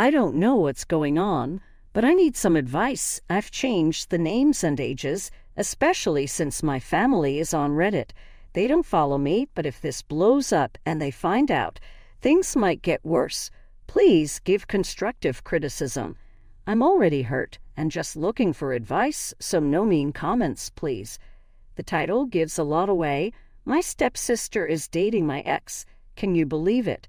I don't know what's going on, but I need some advice. I've changed the names and ages, especially since my family is on Reddit. They don't follow me, but if this blows up and they find out, things might get worse. Please give constructive criticism. I'm already hurt and just looking for advice, so no mean comments, please. The title gives a lot away. My stepsister is dating my ex. Can you believe it?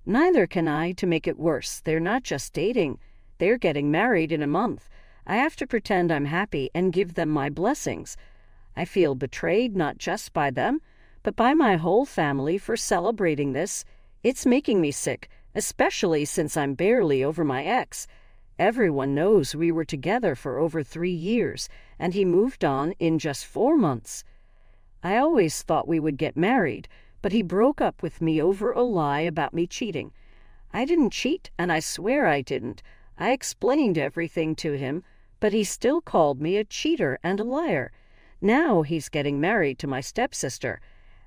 Neither can I. To make it worse, they're not just dating. They're getting married in a month. I have to pretend I'm happy and give them my blessings. I feel betrayed not just by them, but by my whole family for celebrating this. It's making me sick, especially since I'm barely over my ex. Everyone knows we were together for over 3 years, and he moved on in just 4 months. I always thought we would get married, but he broke up with me over a lie about me cheating. I didn't cheat, and I swear I didn't. I explained everything to him, but he still called me a cheater and a liar. Now he's getting married to my stepsister.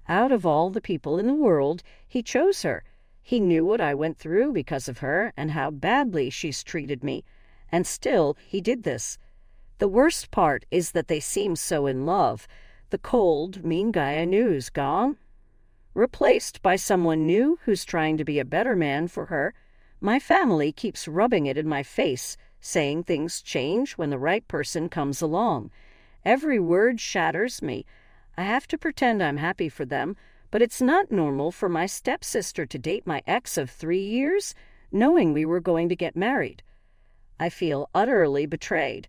Out of all the people in the world, he chose her. He knew what I went through because of her and how badly she's treated me. And still, he did this. The worst part is that they seem so in love. The cold, mean guy I knew is gone, replaced by someone new who's trying to be a better man for her. My family keeps rubbing it in my face, saying things change when the right person comes along. Every word shatters me. I have to pretend I'm happy for them, but it's not normal for my stepsister to date my ex of 3 years, knowing we were going to get married. I feel utterly betrayed.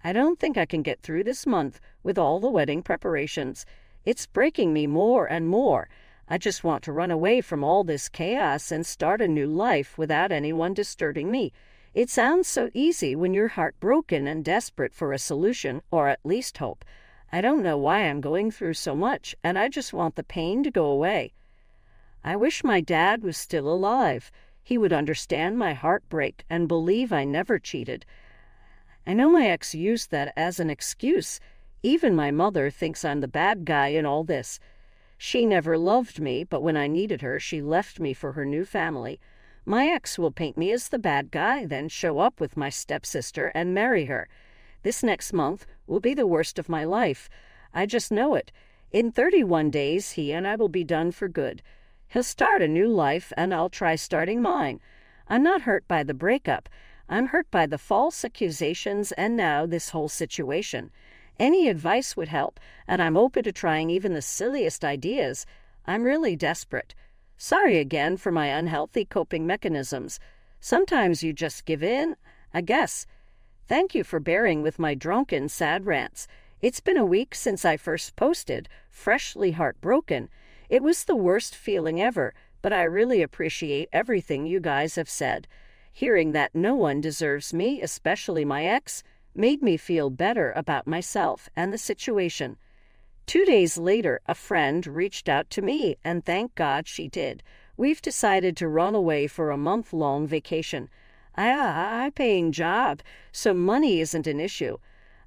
I don't think I can get through this month with all the wedding preparations. It's breaking me more and more. I just want to run away from all this chaos and start a new life without anyone disturbing me. It sounds so easy when you're heartbroken and desperate for a solution, or at least hope. I don't know why I'm going through so much, and I just want the pain to go away. I wish my dad was still alive. He would understand my heartbreak and believe I never cheated. I know my ex used that as an excuse. Even my mother thinks I'm the bad guy in all this. She never loved me, but when I needed her, she left me for her new family. My ex will paint me as the bad guy, then show up with my stepsister and marry her. This next month will be the worst of my life. I just know it. In 31 days, he and I will be done for good. He'll start a new life, and I'll try starting mine. I'm not hurt by the breakup. I'm hurt by the false accusations and now this whole situation. Any advice would help, and I'm open to trying even the silliest ideas. I'm really desperate. Sorry again for my unhealthy coping mechanisms. Sometimes you just give in, I guess. Thank you for bearing with my drunken, sad rants. It's been a week since I first posted, freshly heartbroken. It was the worst feeling ever, but I really appreciate everything you guys have said. Hearing that no one deserves me, especially my ex, made me feel better about myself and the situation. 2 days later, a friend reached out to me, and thank God she did. We've decided to run away for a month-long vacation. I paying job, so money isn't an issue.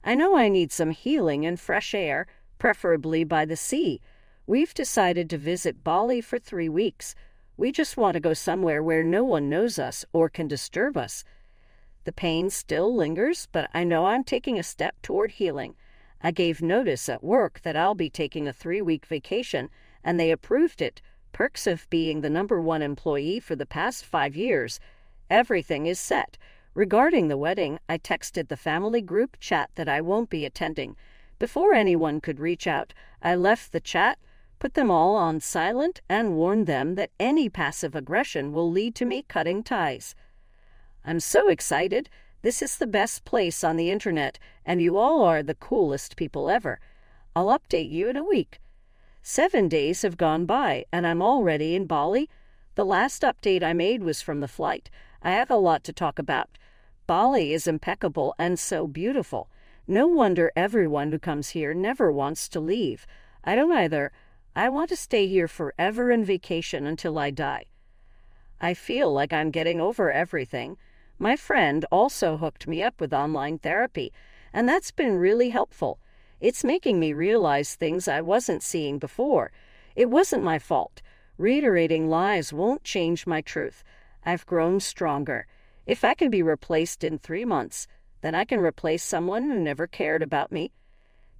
I know I need some healing and fresh air, preferably by the sea. We've decided to visit Bali for 3 weeks. We just want to go somewhere where no one knows us or can disturb us. The pain still lingers, but I know I'm taking a step toward healing. I gave notice at work that I'll be taking a 3-week vacation, and they approved it. Perks of being the #1 employee for the past 5 years. Everything is set. Regarding the wedding, I texted the family group chat that I won't be attending. Before anyone could reach out, I left the chat, put them all on silent, and warned them that any passive aggression will lead to me cutting ties. I'm so excited. This is the best place on the internet, and you all are the coolest people ever. I'll update you in a week. 7 days have gone by, and I'm already in Bali. The last update I made was from the flight. I have a lot to talk about. Bali is impeccable and so beautiful. No wonder everyone who comes here never wants to leave. I don't either. I want to stay here forever and vacation until I die. I feel like I'm getting over everything. My friend also hooked me up with online therapy, and that's been really helpful. It's making me realize things I wasn't seeing before. It wasn't my fault. Reiterating lies won't change my truth. I've grown stronger. If I can be replaced in 3 months, then I can replace someone who never cared about me.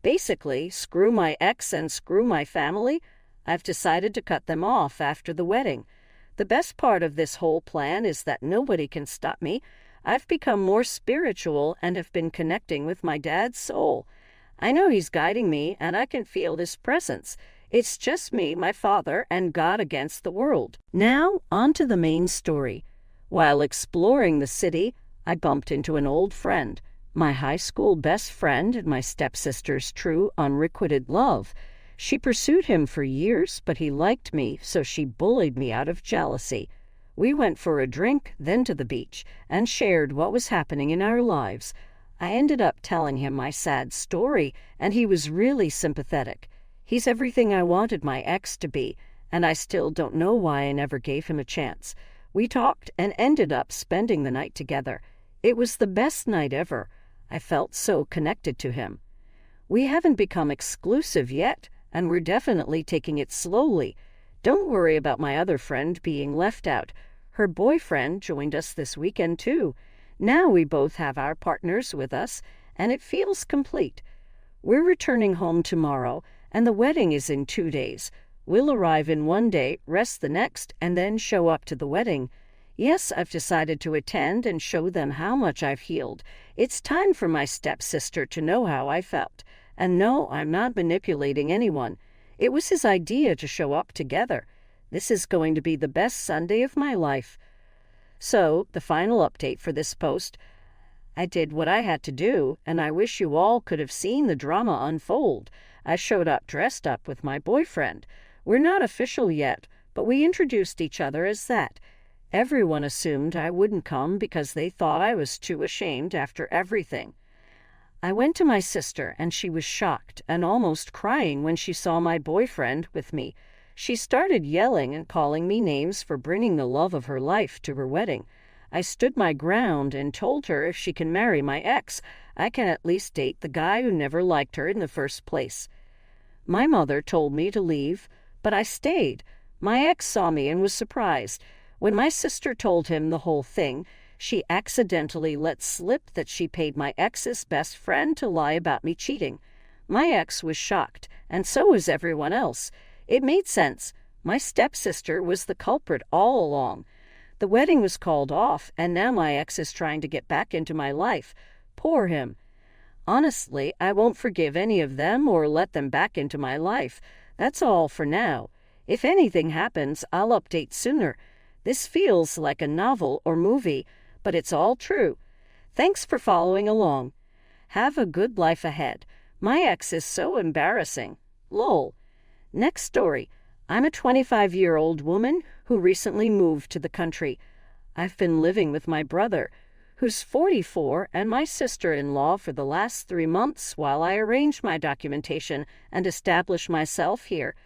Basically, screw my ex and screw my family. I've decided to cut them off after the wedding. The best part of this whole plan is that nobody can stop me. I've become more spiritual and have been connecting with my dad's soul. I know he's guiding me, and I can feel his presence. It's just me, my father, and God against the world. Now, on to the main story. While exploring the city, I bumped into an old friend, my high school best friend and my stepsister's true, unrequited love. She pursued him for years, but he liked me, so she bullied me out of jealousy. We went for a drink, then to the beach, and shared what was happening in our lives. I ended up telling him my sad story, and he was really sympathetic. He's everything I wanted my ex to be, and I still don't know why I never gave him a chance. We talked and ended up spending the night together. It was the best night ever. I felt so connected to him. We haven't become exclusive yet, and we're definitely taking it slowly. Don't worry about my other friend being left out. Her boyfriend joined us this weekend too. Now we both have our partners with us, and it feels complete. We're returning home tomorrow, and the wedding is in 2 days. We'll arrive in 1 day, rest the next, and then show up to the wedding. Yes, I've decided to attend and show them how much I've healed. It's time for my stepsister to know how I felt. And no, I'm not manipulating anyone. It was his idea to show up together. This is going to be the best Sunday of my life. So, the final update for this post. I did what I had to do, and I wish you all could have seen the drama unfold. I showed up dressed up with my boyfriend. We're not official yet, but we introduced each other as that. Everyone assumed I wouldn't come because they thought I was too ashamed after everything. I went to my sister, and she was shocked and almost crying when she saw my boyfriend with me. She started yelling and calling me names for bringing the love of her life to her wedding. I stood my ground and told her if she can marry my ex, I can at least date the guy who never liked her in the first place. My mother told me to leave, but I stayed. My ex saw me and was surprised. When my sister told him the whole thing, she accidentally let slip that she paid my ex's best friend to lie about me cheating. My ex was shocked, and so was everyone else. It made sense. My stepsister was the culprit all along. The wedding was called off, and now my ex is trying to get back into my life. Poor him. Honestly, I won't forgive any of them or let them back into my life. That's all for now. If anything happens, I'll update sooner. This feels like a novel or movie, but it's all true. Thanks for following along. Have a good life ahead. My ex is so embarrassing. Lol. Next story. I'm a 25-year-old woman who recently moved to the country. I've been living with my brother, who's 44, and my sister-in-law for the last 3 months while I arrange my documentation and establish myself here.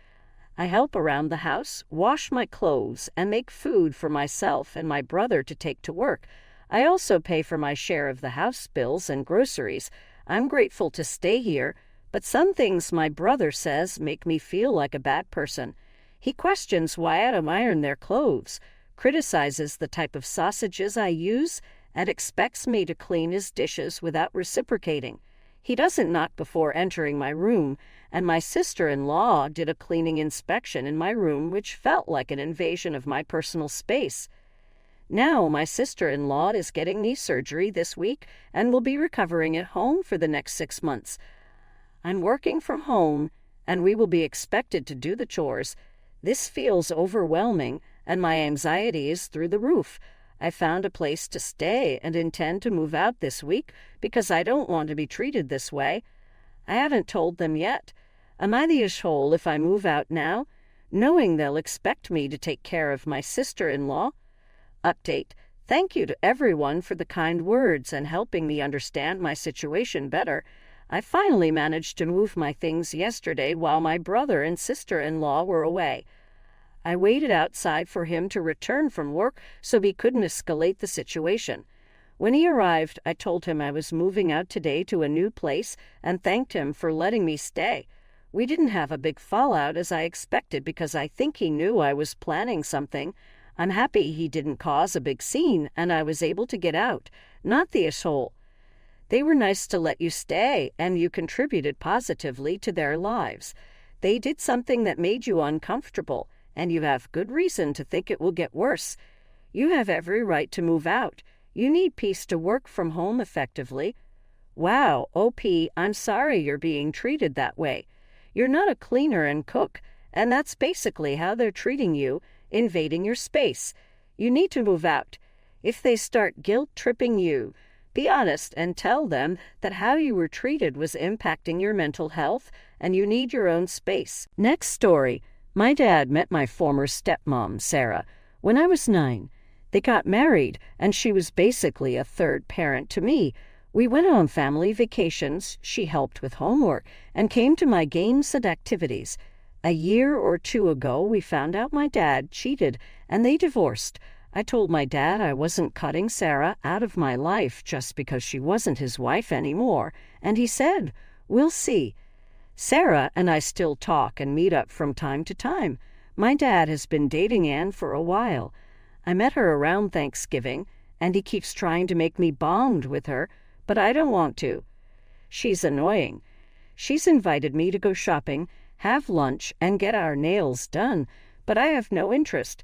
I help around the house, wash my clothes, and make food for myself and my brother to take to work. I also pay for my share of the house bills and groceries. I'm grateful to stay here, but some things my brother says make me feel like a bad person. He questions why I don't iron their clothes, criticizes the type of sausages I use, and expects me to clean his dishes without reciprocating. He doesn't knock before entering my room, and my sister-in-law did a cleaning inspection in my room which felt like an invasion of my personal space. Now my sister-in-law is getting knee surgery this week and will be recovering at home for the next 6 months. I'm working from home, and we will be expected to do the chores. This feels overwhelming, and my anxiety is through the roof. I found a place to stay and intend to move out this week because I don't want to be treated this way. I haven't told them yet. Am I the ashhole if I move out now, knowing they'll expect me to take care of my sister-in-law? Update. Thank you to everyone for the kind words and helping me understand my situation better. I finally managed to move my things yesterday while my brother and sister-in-law were away. I waited outside for him to return from work so he couldn't escalate the situation. When he arrived, I told him I was moving out today to a new place and thanked him for letting me stay. We didn't have a big fallout as I expected because I think he knew I was planning something. I'm happy he didn't cause a big scene and I was able to get out, not the asshole. They were nice to let you stay, and you contributed positively to their lives. They did something that made you uncomfortable, and you have good reason to think it will get worse. You have every right to move out. You need peace to work from home effectively. Wow, OP, I'm sorry you're being treated that way. You're not a cleaner and cook, and that's basically how they're treating you, invading your space. You need to move out. If they start guilt-tripping you, be honest and tell them that how you were treated was impacting your mental health and you need your own space. Next story. My dad met my former stepmom, Sarah, when I was 9. They got married, and she was basically a third parent to me. We went on family vacations, she helped with homework, and came to my games and activities. A year or 2 ago, we found out my dad cheated, and they divorced. I told my dad I wasn't cutting Sarah out of my life just because she wasn't his wife anymore, and he said, "We'll see." Sarah and I still talk and meet up from time to time. My dad has been dating Anne for a while. I met her around Thanksgiving, and he keeps trying to make me bond with her, but I don't want to. She's annoying. She's invited me to go shopping, have lunch, and get our nails done, but I have no interest.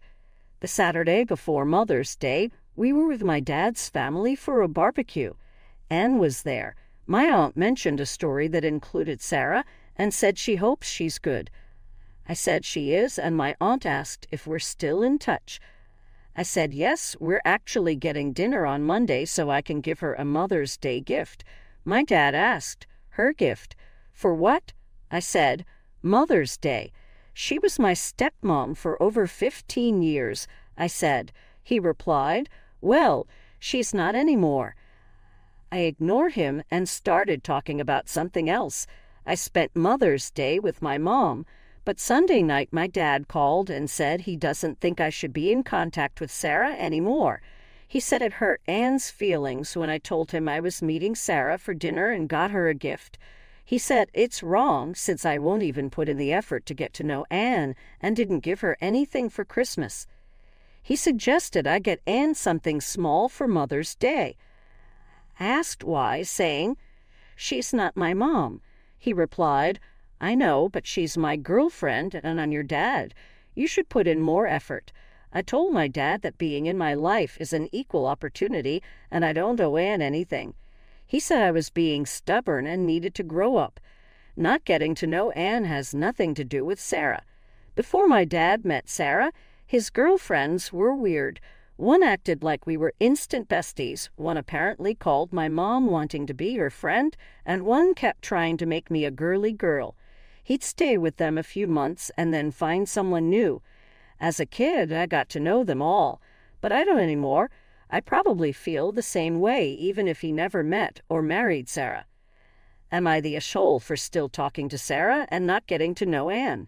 The Saturday before Mother's Day, we were with my dad's family for a barbecue. Anne was there. My aunt mentioned a story that included Sarah and said she hopes she's good. I said she is, and my aunt asked if we're still in touch. I said yes, we're actually getting dinner on Monday so I can give her a Mother's Day gift. My dad asked, her gift. For what? I said, Mother's Day. She was my stepmom for over 15 years, I said. He replied, well, she's not anymore. I ignored him and started talking about something else. I spent Mother's Day with my mom, but Sunday night my dad called and said he doesn't think I should be in contact with Sarah anymore. He said it hurt Anne's feelings when I told him I was meeting Sarah for dinner and got her a gift. He said it's wrong since I won't even put in the effort to get to know Anne and didn't give her anything for Christmas. He suggested I get Anne something small for Mother's Day. I asked why, saying, she's not my mom. He replied, I know, but she's my girlfriend and I'm your dad. You should put in more effort. I told my dad that being in my life is an equal opportunity and I don't owe Anne anything. He said I was being stubborn and needed to grow up. Not getting to know Anne has nothing to do with Sarah. Before my dad met Sarah, his girlfriends were weird. One acted like we were instant besties, one apparently called my mom wanting to be her friend, and one kept trying to make me a girly girl. He'd stay with them a few months and then find someone new. As a kid, I got to know them all, but I don't anymore. I probably feel the same way even if he never met or married Sarah. Am I the asshole for still talking to Sarah and not getting to know Anne?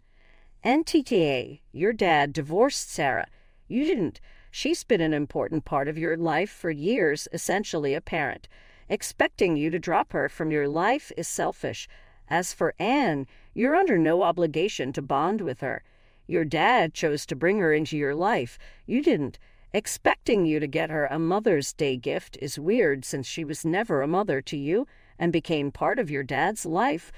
NTTA, your dad divorced Sarah. You didn't. She's been an important part of your life for years, essentially a parent. Expecting you to drop her from your life is selfish. As for Anne, you're under no obligation to bond with her. Your dad chose to bring her into your life. You didn't. Expecting you to get her a Mother's Day gift is weird since she was never a mother to you and became part of your dad's life